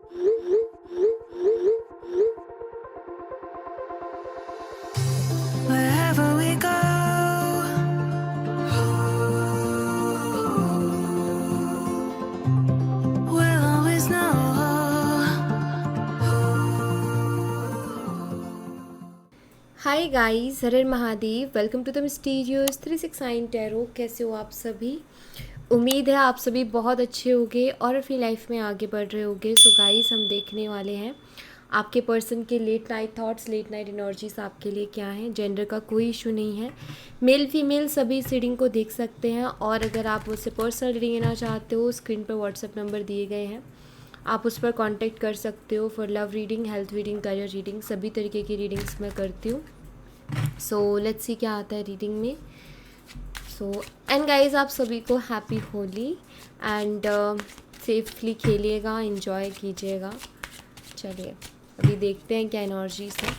Wherever we go, we'll always know. Hi guys, हर हर Mahadev. Welcome to the mysterious 369 tarot. कैसे हो आप सभी? उम्मीद है आप सभी बहुत अच्छे होंगे और अपनी लाइफ में आगे बढ़ रहे होंगे। सो गाइस, हम देखने वाले हैं आपके पर्सन के late night thoughts, late night energies आपके लिए क्या हैं। जेंडर का कोई इशू नहीं है, मेल फीमेल सभी इस रीडिंग को देख सकते हैं। और अगर आप मुझसे पर्सनल रीडिंग लेना चाहते हो, स्क्रीन पर व्हाट्सएप नंबर दिए गए हैं, आप उस पर कांटेक्ट कर सकते हो for love reading, health reading, career reading. सभी तरीके की रीडिंग्स मैं करती हूँ। सो लेट्स सी क्या आता है रीडिंग में। सो एंड गाइज, आप सभी को हैप्पी होली एंड सेफली खेलिएगा, इन्जॉय कीजिएगा। चलिए अभी देखते हैं क्या एनर्जीज है।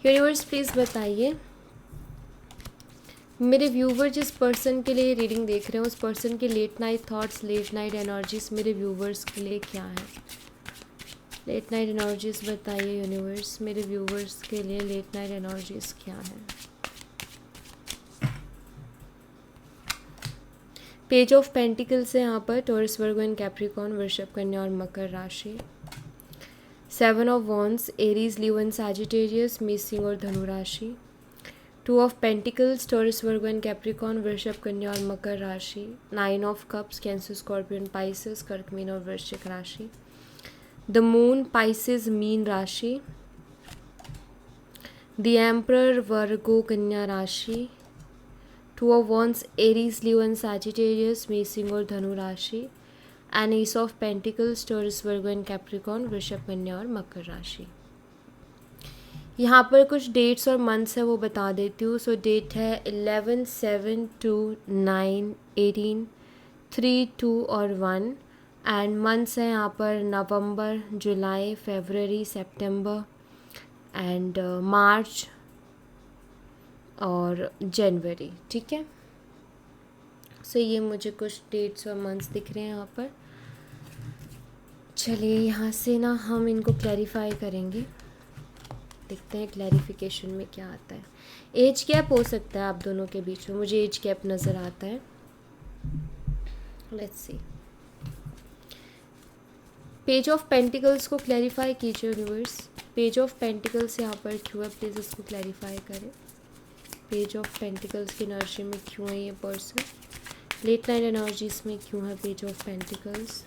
यूनिवर्स प्लीज़ बताइए मेरे व्यूवर जिस पर्सन के लिए रीडिंग देख रहे हैं, उस पर्सन के late night thoughts, late night energies मेरे व्यूवर्स के लिए क्या है। लेट नाइट एनर्जीज बताइए यूनिवर्स, मेरे व्यूवर्स के लिए लेट नाइट एनर्जीज क्या है। पेज ऑफ पेंटिकल्स है यहाँ पर, टॉरस, वर्गो एंड कैप्रिकॉर्न, वृषभ, कन्या और मकर राशि। Seven of wands, Aries, Leo and Sagittarius, मेष और धनु राशि। Two of pentacles, taurus, Virgo and Capricorn, वृषभ, कन्या और मकर राशि। Nine of cups, cancer, Scorpio and Pisces, कर्क, मीन और वृश्चिक राशि। द मून, पाइसेस, मीन राशि। द एम्परर, वर्गो, कन्या राशि। Two of wands, Aries, Leo and Sagittarius, मेष और धनु राशि। And S of pentacles, taurus, Virgo and Capricorn, वृषभ, कन्या और मकर राशि। यहाँ पर कुछ डेट्स और मंथ्स है वो बता देती हूँ। सो डेट है 11, 7, 2, 9, 18, 3, 2 और 1। एंड मंथ्स है यहाँ पर नवंबर, जुलाई, फरवरी, सितंबर एंड मार्च और जनवरी। ठीक है, सो ये मुझे कुछ डेट्स और मंथ्स दिख रहे हैं यहाँ पर। चलिए यहाँ से ना हम इनको क्लैरिफाई करेंगे, देखते हैं क्लैरिफिकेशन में क्या आता है। एज गैप हो सकता है आप दोनों के बीच में, मुझे एज गैप नज़र आता है। Let's see. Page of pentacles को क्लैरिफाई कीजिए यूनिवर्स। पेज ऑफ पेंटिकल्स यहाँ पर क्यों है, प्लीज़ इसको क्लैरिफाई करें। पेज ऑफ पेंटिकल्स की एनर्जी में क्यों है ये पर्सन, लेट नाइट एनर्जीज में क्यों है page of pentacles.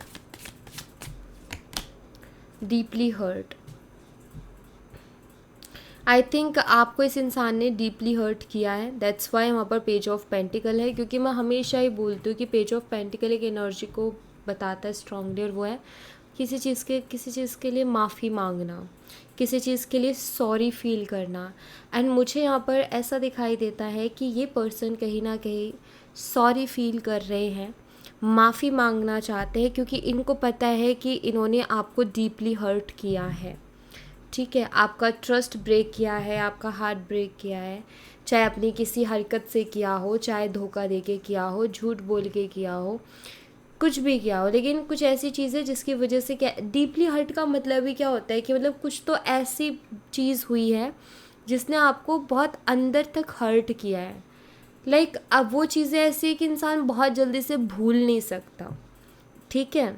Deeply hurt, I think आपको इस इंसान ने डीपली हर्ट किया है, दैट्स वाई वहाँ पर पेज ऑफ पेंटिकल है। क्योंकि मैं हमेशा ही बोलती हूँ कि पेज ऑफ पेंटिकल एक एनर्जी को बताता है स्ट्रांगली, और वो है किसी चीज़ के लिए माफ़ी मांगना, किसी चीज़ के लिए सॉरी फील करना। एंड मुझे यहाँ पर ऐसा दिखाई देता है कि ये पर्सन कहीं ना कहीं सॉरी फील कर रहे हैं, माफ़ी मांगना चाहते हैं, क्योंकि इनको पता है कि इन्होंने आपको डीपली हर्ट किया है। ठीक है, आपका ट्रस्ट ब्रेक किया है, आपका हार्ट ब्रेक किया है, चाहे अपनी किसी हरकत से किया हो, चाहे धोखा दे के किया हो, झूठ बोल के किया हो, कुछ भी किया हो। लेकिन कुछ ऐसी चीज़ें जिसकी वजह से, क्या डीपली हर्ट का मतलब ही क्या होता है कि मतलब कुछ तो ऐसी चीज़ हुई है जिसने आपको बहुत अंदर तक हर्ट किया है। लाइक अब वो चीज़ें ऐसी है कि इंसान बहुत जल्दी से भूल नहीं सकता, ठीक है,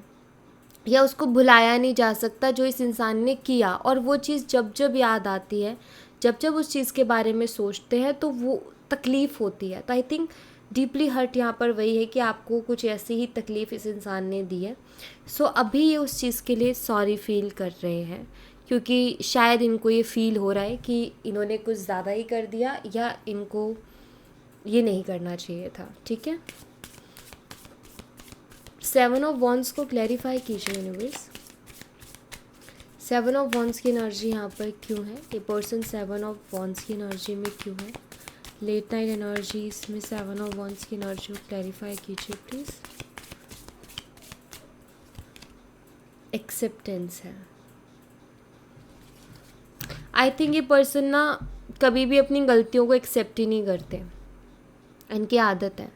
या उसको भुलाया नहीं जा सकता जो इस इंसान ने किया। और वो चीज़ जब जब याद आती है, जब जब उस चीज़ के बारे में सोचते हैं, तो वो तकलीफ़ होती है। तो आई थिंक डीपली हर्ट यहाँ पर वही है कि आपको कुछ ऐसी ही तकलीफ़ इस इंसान ने दी है। सो अभी ये उस चीज़ के लिए सॉरी फील कर रहे हैं, क्योंकि शायद इनको ये फील हो रहा है कि इन्होंने कुछ ज़्यादा ही कर दिया, या इनको ये नहीं करना चाहिए था। ठीक है, सेवन ऑफ वॉन्ड्स को क्लैरिफाई कीजिए यूनिवर्स। सेवन ऑफ वॉन्ड्स की एनर्जी यहाँ पर क्यों है, ये पर्सन सेवन ऑफ वॉन्ड्स की एनर्जी में क्यों है। लेट नाइट एनर्जी इसमें सेवन ऑफ वॉन्ड्स की एनर्जी को क्लैरिफाई कीजिए प्लीज़। एक्सेप्टेंस है। आई थिंक ये पर्सन ना कभी भी अपनी गलतियों को एक्सेप्ट ही नहीं करते, इनकी आदत है।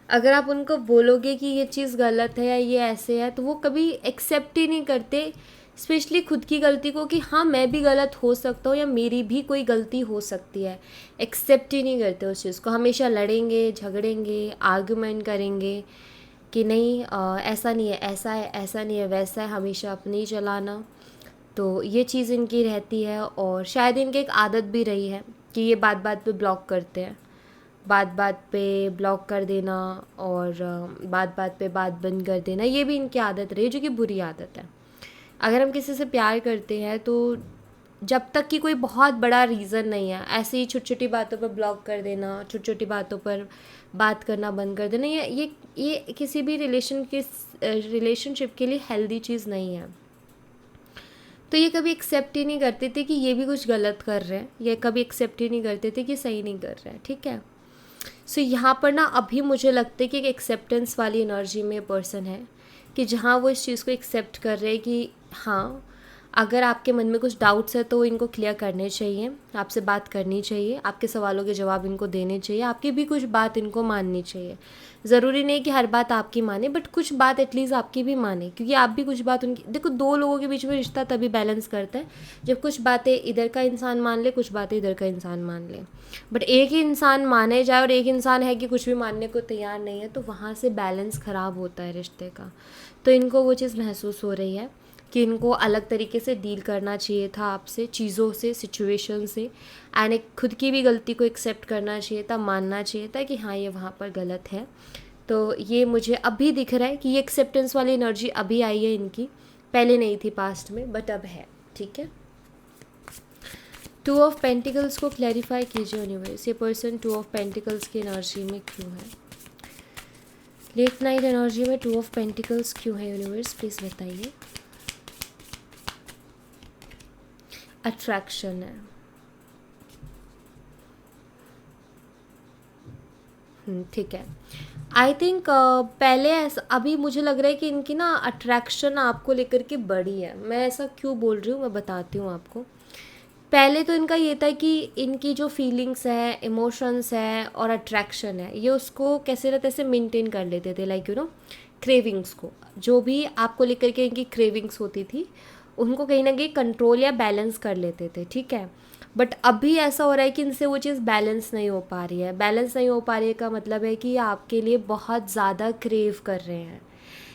अगर आप उनको बोलोगे कि ये चीज़ गलत है या ये ऐसे है, तो वो कभी एक्सेप्ट ही नहीं करते स्पेशली खुद की गलती को कि हाँ मैं भी गलत हो सकता हूँ या मेरी भी कोई गलती हो सकती है, एक्सेप्ट ही नहीं करते उस चीज़ को। हमेशा लड़ेंगे, झगड़ेंगे, आर्गुमेंट करेंगे कि नहीं ऐसा नहीं है, ऐसा है, ऐसा नहीं है, वैसा है, हमेशा अपने ही चलाना। तो ये चीज़ इनकी रहती है और शायद इनकी एक आदत भी रही है कि ये बात बात पे ब्लॉक करते हैं, बात बात पे ब्लॉक कर देना और बात बात पे बात बंद कर देना, ये भी इनकी आदत रही जो कि बुरी आदत है। अगर हम किसी से प्यार करते हैं तो जब तक कि कोई बहुत बड़ा रीज़न नहीं है, ऐसे ही छोटी छोटी बातों पर ब्लॉक कर देना, छोटी छोटी बातों पर बात करना बंद कर देना, ये किसी भी रिलेशनशिप के लिए हेल्दी चीज़ नहीं है। तो ये कभी एक्सेप्ट ही नहीं करते थे कि ये भी कुछ गलत कर रहे हैं, ये कभी एक्सेप्ट ही नहीं करते थे कि सही नहीं कर रहे हैं, ठीक है। सो यहाँ पर ना अभी मुझे लगता है कि एक एक्सेप्टेंस वाली एनर्जी में पर्सन है कि जहाँ वो इस चीज़ को एक्सेप्ट कर रहे हैं कि हाँ, अगर आपके मन में कुछ डाउट्स है तो इनको क्लियर करने चाहिए, आपसे बात करनी चाहिए, आपके सवालों के जवाब इनको देने चाहिए, आपकी भी कुछ बात इनको माननी चाहिए। ज़रूरी नहीं कि हर बात आपकी माने, बट कुछ बात एटलीस्ट आपकी भी माने, क्योंकि आप भी कुछ बात उनकी, देखो दो लोगों के बीच में रिश्ता तभी बैलेंस करता है जब कुछ बातें इधर का इंसान मान ले, कुछ बातें इधर का इंसान मान ले। बट एक ही इंसान माने जाए और एक इंसान है कि कुछ भी मानने को तैयार नहीं है, तो वहाँ से बैलेंस ख़राब होता है रिश्ते का। तो इनको वो चीज़ महसूस हो रही है कि इनको अलग तरीके से डील करना चाहिए था आपसे, चीज़ों से, सिचुएशन से, एंड एक खुद की भी गलती को एक्सेप्ट करना चाहिए था, मानना चाहिए था कि हाँ ये वहाँ पर गलत है। तो ये मुझे अभी दिख रहा है कि ये एक्सेप्टेंस वाली एनर्जी अभी आई है इनकी, पहले नहीं थी पास्ट में, बट अब है, ठीक है। टू ऑफ पेंटिकल्स को क्लैरिफाई कीजिए यूनिवर्स, ये पर्सन टू ऑफ पेंटिकल्स की एनर्जी में क्यों है? लेट नाइट एनर्जी में टू ऑफ पेंटिकल्स क्यों है यूनिवर्स, प्लीज़ बताइए। अट्रैक्शन है, ठीक है। आई थिंक पहले ऐसा, अभी मुझे लग रहा है कि इनकी ना अट्रैक्शन आपको लेकर के बढ़ी है। मैं ऐसा क्यों बोल रही हूँ मैं बताती हूँ आपको। पहले तो इनका ये था कि इनकी जो फीलिंग्स है, इमोशंस है और अट्रैक्शन है, ये उसको कैसे ना तैसे मेंटेन कर लेते थे, लाइक क्रेविंग्स को, जो भी आपको लेकर के इनकी क्रेविंग्स होती थी उनको कहीं ना कहीं कंट्रोल या बैलेंस कर लेते थे, ठीक है। बट अभी ऐसा हो रहा है कि इनसे वो चीज़ बैलेंस नहीं हो पा रही है। बैलेंस नहीं हो पा रही है का मतलब है कि ये आपके लिए बहुत ज़्यादा क्रेव कर रहे हैं,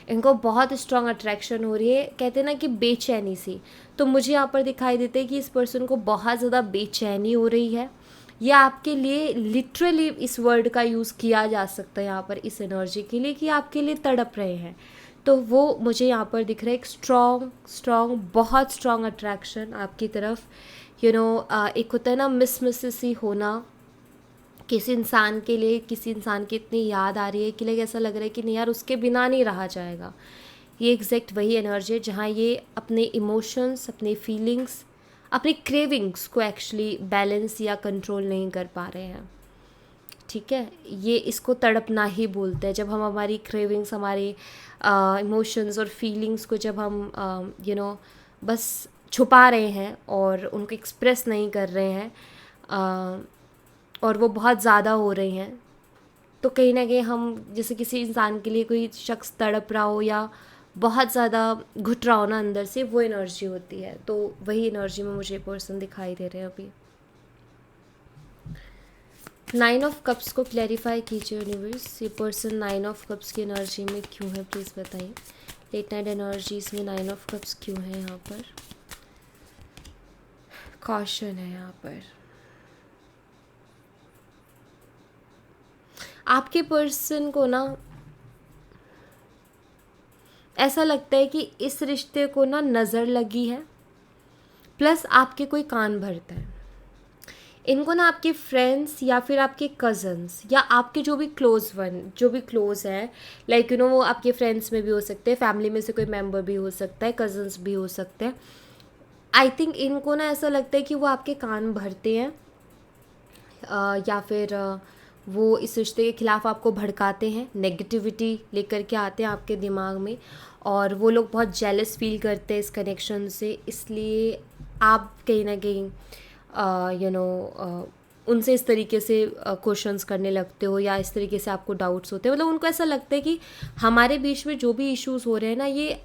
इनको बहुत स्ट्रॉन्ग अट्रैक्शन हो रही है, कहते हैं ना कि बेचैनी सी। तो मुझे यहाँ पर दिखाई देता है कि इस पर्सन को बहुत ज़्यादा बेचैनी हो रही है। यह आपके लिए लिटरली इस वर्ड का यूज़ किया जा सकता है यहाँ पर इस एनर्जी के लिए कि आपके लिए तड़प रहे हैं। तो वो मुझे यहाँ पर दिख रहा है एक स्ट्रॉन्ग बहुत स्ट्रॉन्ग अट्रैक्शन आपकी तरफ। एक होता है ना मिस सी होना, किसी इंसान के लिए किसी इंसान की इतनी याद आ रही है कि लाइक ऐसा लग रहा है कि नहीं यार उसके बिना नहीं रहा जाएगा। ये एग्जैक्ट वही एनर्जी है जहाँ ये अपने इमोशंस, अपने फीलिंग्स, अपनी क्रेविंग्स को एक्चुअली बैलेंस या कंट्रोल नहीं कर पा रहे हैं, ठीक है। ये इसको तड़पना ही बोलते हैं, जब हम हमारी क्रेविंग्स, हमारे इमोशंस और फीलिंग्स को जब हम बस छुपा रहे हैं और उनको एक्सप्रेस नहीं कर रहे हैं और वो बहुत ज़्यादा हो रही हैं, तो कहीं ना कहीं हम जैसे किसी इंसान के लिए कोई शख्स तड़प रहा हो या बहुत ज़्यादा घुट रहा हो ना अंदर से, वो एनर्जी होती है। तो वही एनर्जी में मुझे पर्सन दिखाई दे रहे हैं अभी। 9 ऑफ कप्स को क्लैरिफाई कीजिए यूनिवर्स, ये पर्सन 9 ऑफ कप्स की एनर्जी में क्यों है, प्लीज़ बताइए। लेट नाइट एनर्जीज में 9 ऑफ कप्स क्यों है यहाँ पर? कॉशन है यहाँ पर। आपके पर्सन को ना ऐसा लगता है कि इस रिश्ते को ना नज़र लगी है, प्लस आपके कोई कान भरता है। इनको ना आपके फ्रेंड्स या फिर आपके कज़न्स या आपके जो भी क्लोज़ है, लाइक वो आपके फ्रेंड्स में भी हो सकते हैं, फैमिली में से कोई मेंबर भी हो सकता है, कज़न्स भी हो सकते हैं। आई थिंक इनको ना ऐसा लगता है कि वो आपके कान भरते हैं या फिर वो इस रिश्ते के ख़िलाफ़ आपको भड़काते हैं, नेगेटिविटी लेकर के आते हैं आपके दिमाग में, और वो लोग बहुत जेलस फील करते हैं इस कनेक्शन से। इसलिए आप कहीं ना कहीं उनसे इस तरीके से क्वेश्चंस करने लगते हो या इस तरीके से आपको डाउट्स होते हैं। मतलब उनको ऐसा लगता है कि हमारे बीच में जो भी इश्यूज़ हो रहे हैं ना, ये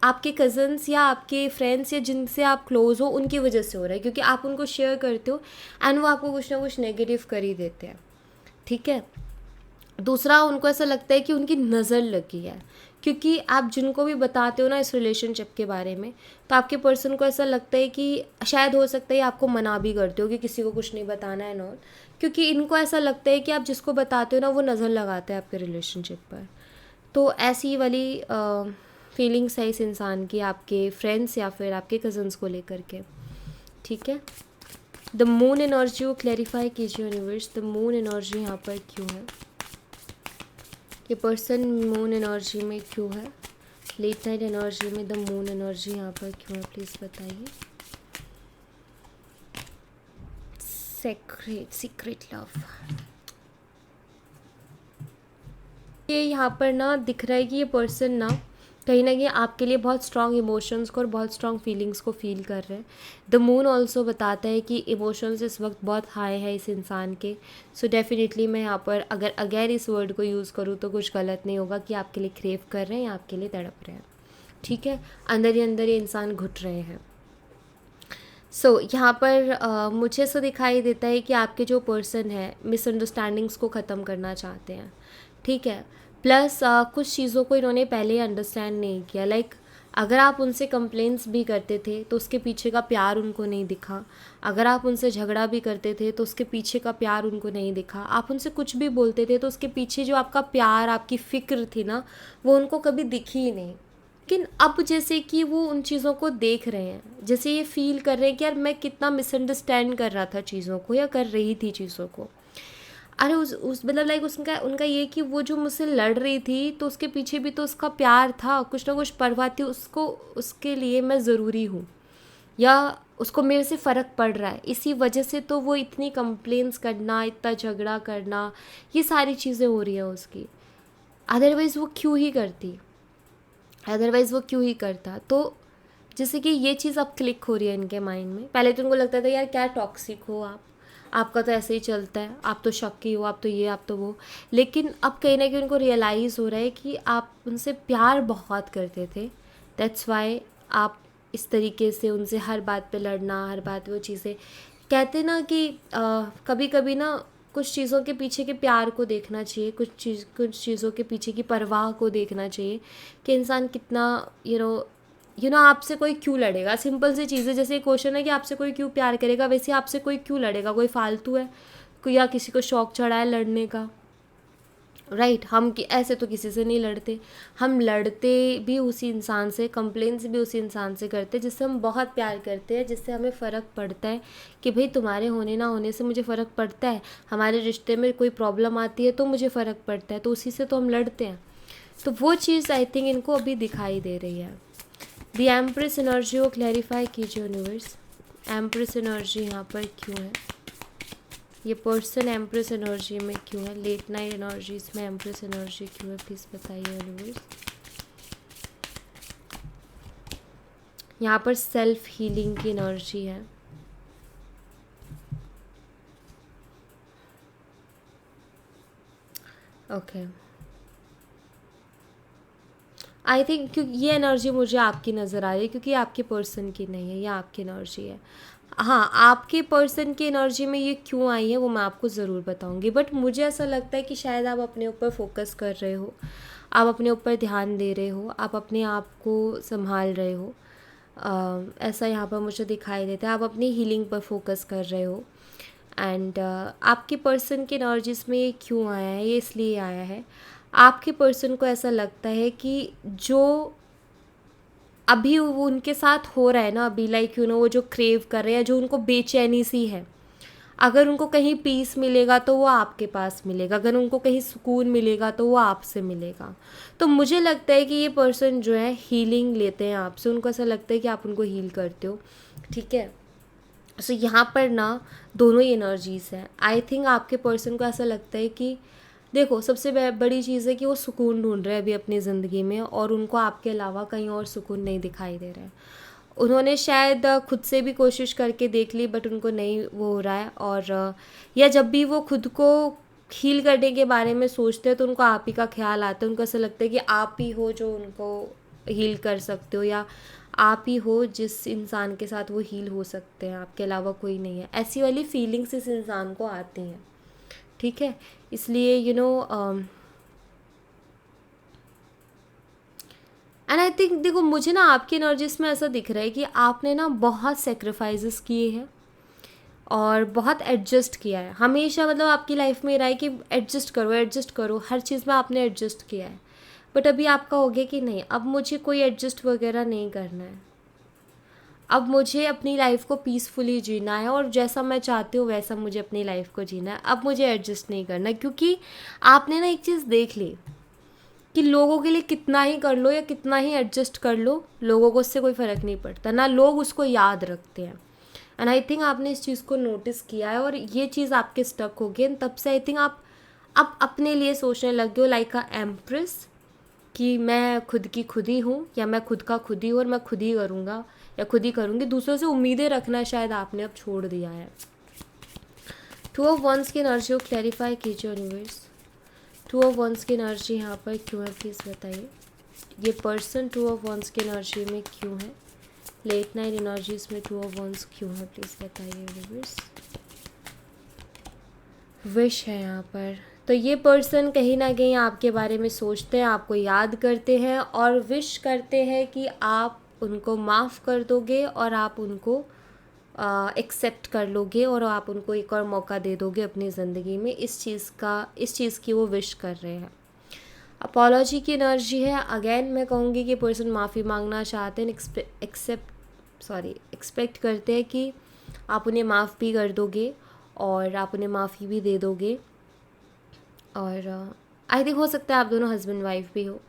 आपके कज़न्स या आपके फ्रेंड्स या जिनसे आप क्लोज़ हो उनकी वजह से हो रहा है, क्योंकि आप उनको शेयर करते हो एंड वो आपको कुछ ना कुछ नेगेटिव कर ही देते हैं, ठीक है। दूसरा, उनको ऐसा लगता है कि उनकी नज़र लगी है, क्योंकि आप जिनको भी बताते हो ना इस रिलेशनशिप के बारे में, तो आपके पर्सन को ऐसा लगता है कि शायद हो सकता है आपको मना भी करते हो कि किसी को कुछ नहीं बताना है नॉट, क्योंकि इनको ऐसा लगता है कि आप जिसको बताते हो ना वो नज़र लगाते हैं आपके रिलेशनशिप पर। तो ऐसी वाली फीलिंग्स है इस इंसान की आपके फ्रेंड्स या फिर आपके कज़न्स को लेकर के, ठीक है। द मून एनर्जी को क्लैरिफाई कीजिए यूनिवर्स, द मून एनर्जी यहाँ पर क्यों है, ये पर्सन मून एनर्जी में क्यों है, लेट नाइट एनर्जी में द मून एनर्जी यहाँ पर क्यों है, प्लीज़ बताइए। सीक्रेट लव, ये यहाँ पर ना दिख रहा है कि ये पर्सन ना कहीं ना कहीं आपके लिए बहुत स्ट्रॉन्ग इमोशंस को और बहुत स्ट्रॉन्ग फीलिंग्स को फील कर रहे हैं। द मून ऑल्सो बताता है कि इमोशंस इस वक्त बहुत हाई है इस इंसान के। सो डेफिनेटली मैं यहाँ पर अगर अगेन इस वर्ड को यूज़ करूँ तो कुछ गलत नहीं होगा कि आपके लिए क्रेव कर रहे हैं या आपके लिए तड़प रहे हैं, ठीक है। अंदर ही अंदर ये इंसान घुट रहे हैं। सो यहाँ पर मुझे ऐसा दिखाई देता है कि आपके जो पर्सन है मिसअंडरस्टैंडिंग्स को ख़त्म करना चाहते हैं, ठीक है। प्लस कुछ चीज़ों को इन्होंने पहले अंडरस्टैंड नहीं किया, लाइक अगर आप उनसे कंप्लेंट्स भी करते थे तो उसके पीछे का प्यार उनको नहीं दिखा, अगर आप उनसे झगड़ा भी करते थे तो उसके पीछे का प्यार उनको नहीं दिखा, आप उनसे कुछ भी बोलते थे तो उसके पीछे जो आपका प्यार आपकी फ़िक्र थी ना वो उनको कभी दिखी ही नहीं। लेकिन अब जैसे कि वो उन चीज़ों को देख रहे हैं, जैसे ये फील कर रहे हैं कि यार मैं कितना मिसअंडरस्टैंड कर रहा था चीज़ों को या कर रही थी चीज़ों को। अरे उस मतलब लाइक उसका उनका ये कि वो जो मुझसे लड़ रही थी तो उसके पीछे भी तो उसका प्यार था, कुछ ना कुछ परवाह थी उसको, उसके लिए मैं ज़रूरी हूँ या उसको मेरे से फ़र्क पड़ रहा है, इसी वजह से तो वो इतनी कंप्लेंट्स करना, इतना झगड़ा करना, ये सारी चीज़ें हो रही है उसकी। अदरवाइज़ वो क्यों ही करती, अदरवाइज़ वो क्यों ही करता। तो जैसे कि ये चीज़ अब क्लिक हो रही है इनके माइंड में। पहले तो उनको लगता था यार क्या टॉक्सिक हो आप, आपका तो ऐसे ही चलता है, आप तो शक्की हो, आप तो ये, आप तो वो। लेकिन अब कहीं ना कहीं उनको रियलाइज़ हो रहा है कि आप उनसे प्यार बहुत करते थे, दैट्स वाई आप इस तरीके से उनसे हर बात पे लड़ना, हर बात पे वो चीज़ें कहते ना कि कभी कभी ना कुछ चीज़ों के पीछे के प्यार को देखना चाहिए, कुछ चीज़ों के पीछे की परवाह को देखना चाहिए कि इंसान कितना यू नो आपसे कोई क्यों लड़ेगा। सिंपल सी चीज़ें, जैसे एक क्वेश्चन है कि आपसे कोई क्यों प्यार करेगा, वैसे आपसे कोई क्यों लड़ेगा, कोई फालतू है कोई या किसी को शौक चढ़ा है लड़ने का, राइट। हम कि ऐसे तो किसी से नहीं लड़ते, हम लड़ते भी उसी इंसान से, कंप्लेंट्स भी उसी इंसान से करते जिससे हम बहुत प्यार करते हैं, जिससे हमें फ़र्क पड़ता है कि भाई तुम्हारे होने ना होने से मुझे फ़र्क पड़ता है, हमारे रिश्ते में कोई प्रॉब्लम आती है तो मुझे फ़र्क पड़ता है, तो उसी से तो हम लड़ते हैं। तो वो चीज़ आई थिंक इनको अभी दिखाई दे रही है। दी एम्प्रेस एनर्जी को क्लैरिफाई कीजिए यूनिवर्स, एम्प्रेस एनर्जी यहाँ पर क्यों है, ये पर्सन एम्प्रेस एनर्जी में क्यों है, लेट नाइट एनर्जीज में एम्प्रेस एनर्जी क्यों है, प्लीज़ बताइए यूनिवर्स। यहाँ पर सेल्फ हीलिंग की एनर्जी है, ओके। आई थिंक क्योंकि ये एनर्जी मुझे आपकी नज़र आ रही है, क्योंकि आपके पर्सन की नहीं है, ये आपकी एनर्जी है। हाँ, आपके पर्सन की एनर्जी में ये क्यों आई है वो मैं आपको ज़रूर बताऊंगी, बट मुझे ऐसा लगता है कि शायद आप अपने ऊपर फोकस कर रहे हो, आप अपने ऊपर ध्यान दे रहे हो, आप अपने आप को संभाल रहे हो। ऐसा यहाँ पर मुझे दिखाई देता है, आप अपनी हीलिंग पर फोकस कर रहे हो। एंड आपके पर्सन की एनर्जीज में ये क्यों आया है, ये इसलिए आया है आपके पर्सन को ऐसा लगता है कि जो अभी वो उनके साथ हो रहा है ना, अभी लाइक वो जो क्रेव कर रहे हैं, जो उनको बेचैनी सी है, अगर उनको कहीं पीस मिलेगा तो वो आपके पास मिलेगा, अगर उनको कहीं सुकून मिलेगा तो वो आपसे मिलेगा। तो मुझे लगता है कि ये पर्सन जो है हीलिंग लेते हैं आपसे, उनको ऐसा लगता है कि आप उनको हील करते हो, ठीक है। सो यहाँ पर ना दोनों ही एनर्जीज़ हैं। आई थिंक आपके पर्सन को ऐसा लगता है कि देखो सबसे बड़ी चीज़ है कि वो सुकून ढूंढ रहे हैं अभी अपनी ज़िंदगी में, और उनको आपके अलावा कहीं और सुकून नहीं दिखाई दे रहा है। उन्होंने शायद खुद से भी कोशिश करके देख ली बट उनको नहीं वो हो रहा है, और या जब भी वो खुद को हील करने के बारे में सोचते हैं तो उनको आप ही का ख्याल आता है, उनको ऐसा लगता है कि आप ही हो जो उनको हील कर सकते हो, या आप ही हो जिस इंसान के साथ वो हील हो सकते हैं, आपके अलावा कोई नहीं है, ऐसी वाली फीलिंग्स इस इंसान को आती हैं, ठीक है। इसलिए एंड आई थिंक, देखो मुझे ना आपकी एनर्जीज में ऐसा दिख रहा है कि आपने ना बहुत सेक्रीफाइसेस किए हैं और बहुत एडजस्ट किया है हमेशा। मतलब आपकी लाइफ में रहा है कि एडजस्ट करो, हर चीज़ में आपने एडजस्ट किया है। बट अभी आपका हो गया कि नहीं, अब मुझे कोई एडजस्ट वगैरह नहीं करना है, अब मुझे अपनी लाइफ को पीसफुली जीना है और जैसा मैं चाहती हूँ वैसा मुझे अपनी लाइफ को जीना है। अब मुझे एडजस्ट नहीं करना है, क्योंकि आपने ना एक चीज़ देख ली कि लोगों के लिए कितना ही कर लो या कितना ही एडजस्ट कर लो, लोगों को उससे कोई फ़र्क नहीं पड़ता, ना लोग उसको याद रखते हैं। एंड आई थिंक आपने इस चीज़ को नोटिस किया है और ये चीज़ आपके स्टक हो गई। तब से आई थिंक आप अब अपने लिए सोचने लग गए हो लाइक अ एम्प्रेस, कि मैं खुद की खुद ही हूँ, या मैं खुद का खुद ही हूँ और मैं खुद ही करूँगा या खुद ही करूँगी। दूसरों से उम्मीदें रखना शायद आपने अब छोड़ दिया है। टू ऑफ वंस की एनर्जी को क्लैरिफाई कीजिए यूनिवर्स। टू ऑफ वंस की एनर्जी यहाँ पर क्यों है, प्लीज़ बताइए। ये पर्सन टू ऑफ वंस की एनर्जी में क्यों है, लेट नाइट एनर्जीज में टू ऑफ वंस क्यों है, प्लीज़ बताइए यूनिवर्स। विश है यहाँ पर, तो ये पर्सन कहीं ना कहीं आपके बारे में सोचते हैं, आपको याद करते हैं और विश करते हैं कि आप उनको माफ़ कर दोगे और आप उनको एक्सेप्ट कर लोगे और आप उनको एक और मौका दे दोगे अपनी ज़िंदगी में। इस चीज़ की वो विश कर रहे हैं। अपॉलॉजी की एनर्जी है। अगेन मैं कहूँगी कि पर्सन माफ़ी मांगना चाहते हैं, एक्सपेक्ट करते हैं कि आप उन्हें माफ़ भी कर दोगे और आप उन्हें माफ़ी भी दे दोगे। और आई थिंक हो सकता है आप दोनों हस्बैंड वाइफ भी हो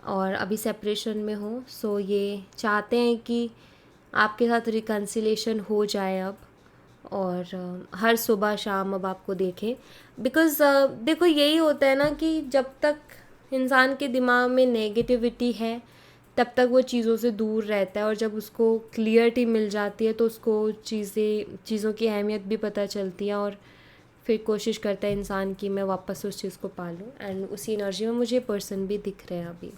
और अभी सेपरेशन में हो। सो ये चाहते हैं कि आपके साथ रिकन्सिलेशन हो जाए अब, और हर सुबह शाम अब आपको देखें। बिकॉज़ देखो यही होता है ना कि जब तक इंसान के दिमाग में नेगेटिविटी है तब तक वो चीज़ों से दूर रहता है, और जब उसको क्लियरिटी मिल जाती है तो उसको चीज़ों की अहमियत भी पता चलती है और फिर कोशिश करता है इंसान कि मैं वापस उस चीज़ को पालूँ। एंड उसी एनर्जी में मुझे पर्सन भी दिख रहे हैं अभी।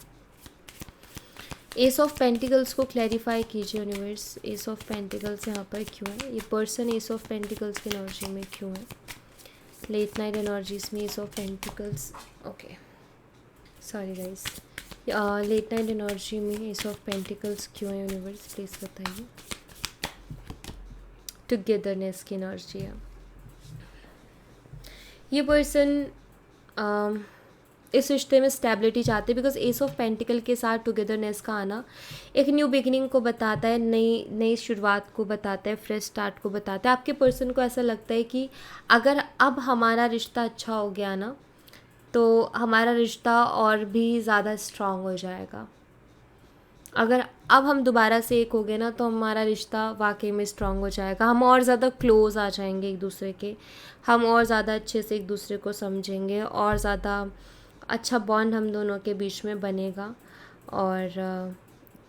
एस ऑफ पेंटिकल्स को क्लैरिफाई कीजिए यूनिवर्स। एस ऑफ पेंटिकल्स यहाँ पर क्यों है, ये पर्सन एस ऑफ पेंटिकल्स की एनर्जी में क्यों है, लेट नाइट एनर्जीज में ace of pentacles, okay sorry guys, late night energy में एस ऑफ पेंटिकल्स क्यों है यूनिवर्स, प्लीज़ बताइए। टुगेदरनेस की एनर्जी है। ये पर्सन इस रिश्ते में स्टेबिलिटी चाहते हैं, बिकॉज एस ऑफ पेंटिकल के साथ टुगेदरनेस का आना एक न्यू बिगिनिंग को बताता है, नई शुरुआत को बताता है, फ्रेश स्टार्ट को बताता है। आपके पर्सन को ऐसा लगता है कि अगर अब हमारा रिश्ता अच्छा हो गया ना तो हमारा रिश्ता और भी ज़्यादा स्ट्रांग हो जाएगा। अगर अब हम दोबारा से एक हो गए ना तो हमारा रिश्ता वाकई में स्ट्रांग हो जाएगा, हम और ज़्यादा क्लोज आ जाएंगे एक दूसरे के, हम और ज़्यादा अच्छे से एक दूसरे को समझेंगे, और ज़्यादा अच्छा बॉन्ड हम दोनों के बीच में बनेगा। और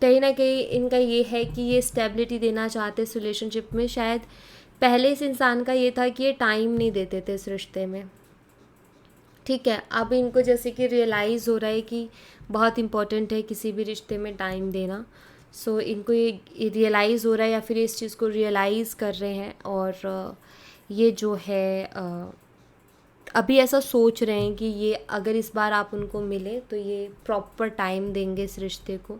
कहीं ना कहीं इनका ये है कि ये स्टेबिलिटी देना चाहते इस रिलेशनशिप में। शायद पहले इस इंसान का ये था कि ये टाइम नहीं देते थे इस रिश्ते में, ठीक है। अब इनको जैसे कि रियलाइज़ हो रहा है कि बहुत इम्पॉर्टेंट है किसी भी रिश्ते में टाइम देना। सो इनको ये रियलाइज़ हो रहा है, या फिर इस चीज़ को रियलाइज़ कर रहे हैं, और ये जो है अभी ऐसा सोच रहे हैं कि ये अगर इस बार आप उनको मिले तो ये प्रॉपर टाइम देंगे, इस रिश्ते को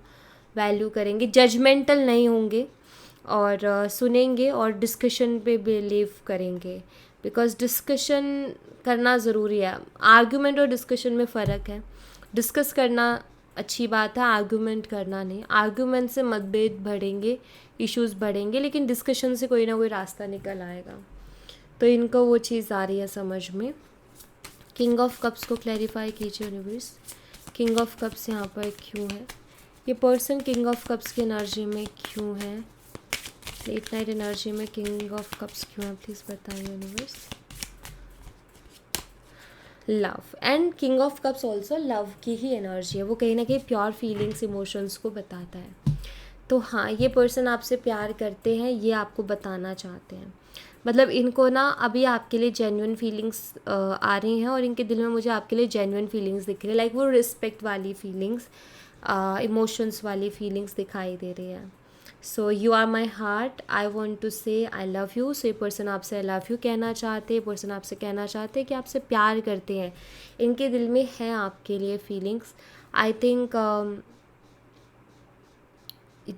वैल्यू करेंगे, जजमेंटल नहीं होंगे, और सुनेंगे और डिस्कशन पे बिलीव करेंगे। बिकॉज डिस्कशन करना ज़रूरी है। आर्गुमेंट और डिस्कशन में फ़र्क है। डिस्कस करना अच्छी बात है, आर्गुमेंट करना नहीं। आर्गुमेंट से मतभेद बढ़ेंगे, इश्यूज़ बढ़ेंगे, लेकिन डिस्कशन से कोई ना कोई रास्ता निकल आएगा। तो इनको वो चीज़ आ रही है समझ में। किंग ऑफ कप्स को क्लैरिफाई कीजिए यूनिवर्स। किंग ऑफ कप्स यहाँ पर क्यों है, ये पर्सन किंग ऑफ कप्स की एनर्जी में क्यों है, लेट नाइट एनर्जी में किंग ऑफ कप्स क्यों है, प्लीज़ बताइए universe. Love and king of cups also love की ही एनर्जी है। वो कहीं ना कहीं प्योर फीलिंग्स, इमोशंस को बताता है। तो हाँ, ये पर्सन आपसे प्यार करते हैं, ये आपको बताना चाहते हैं। मतलब इनको ना अभी आपके लिए जेन्युइन फीलिंग्स आ रही हैं, और इनके दिल में मुझे आपके लिए जेन्युइन फीलिंग्स दिख रही है। लाइक वो रिस्पेक्ट वाली फीलिंग्स, इमोशंस वाली फीलिंग्स दिखाई दे रही है. So you are my heart, I want to say I love you. सो ये पर्सन आपसे आई लव यू कहना चाहते हैं, पर्सन आपसे कहना चाहते हैं कि आपसे प्यार करते हैं, इनके दिल में है आपके लिए फीलिंग्स. आई थिंक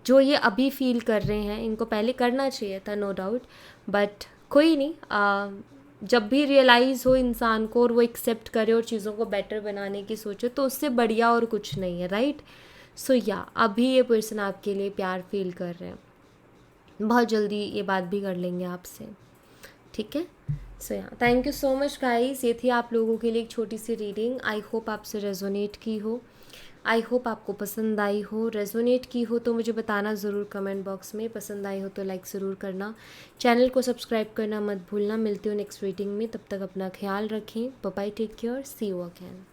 जो ये अभी फील कर रहे हैं इनको पहले करना चाहिए था, नो डाउट, बट कोई नहीं. जब भी रियलाइज़ हो इंसान को और वो एक्सेप्ट करे और चीज़ों को बेटर बनाने की सोचे, तो उससे बढ़िया और कुछ नहीं है, राइट. सो या अभी ये पर्सन आपके लिए प्यार फील कर रहे हैं, बहुत जल्दी ये बात भी कर लेंगे आपसे, ठीक है. सो या thank you so much guys. ये थी आप लोगों के लिए एक छोटी सी रीडिंग. आई होप आपसे रेजोनेट की हो, आई होप आपको पसंद आई हो. रेजोनेट की हो तो मुझे बताना ज़रूर कमेंट बॉक्स में. पसंद आई हो तो लाइक ज़रूर करना, चैनल को सब्सक्राइब करना मत भूलना. मिलती हूँ नेक्स्ट रीडिंग में, तब तक अपना ख्याल रखें. Bye bye, take care, see you again.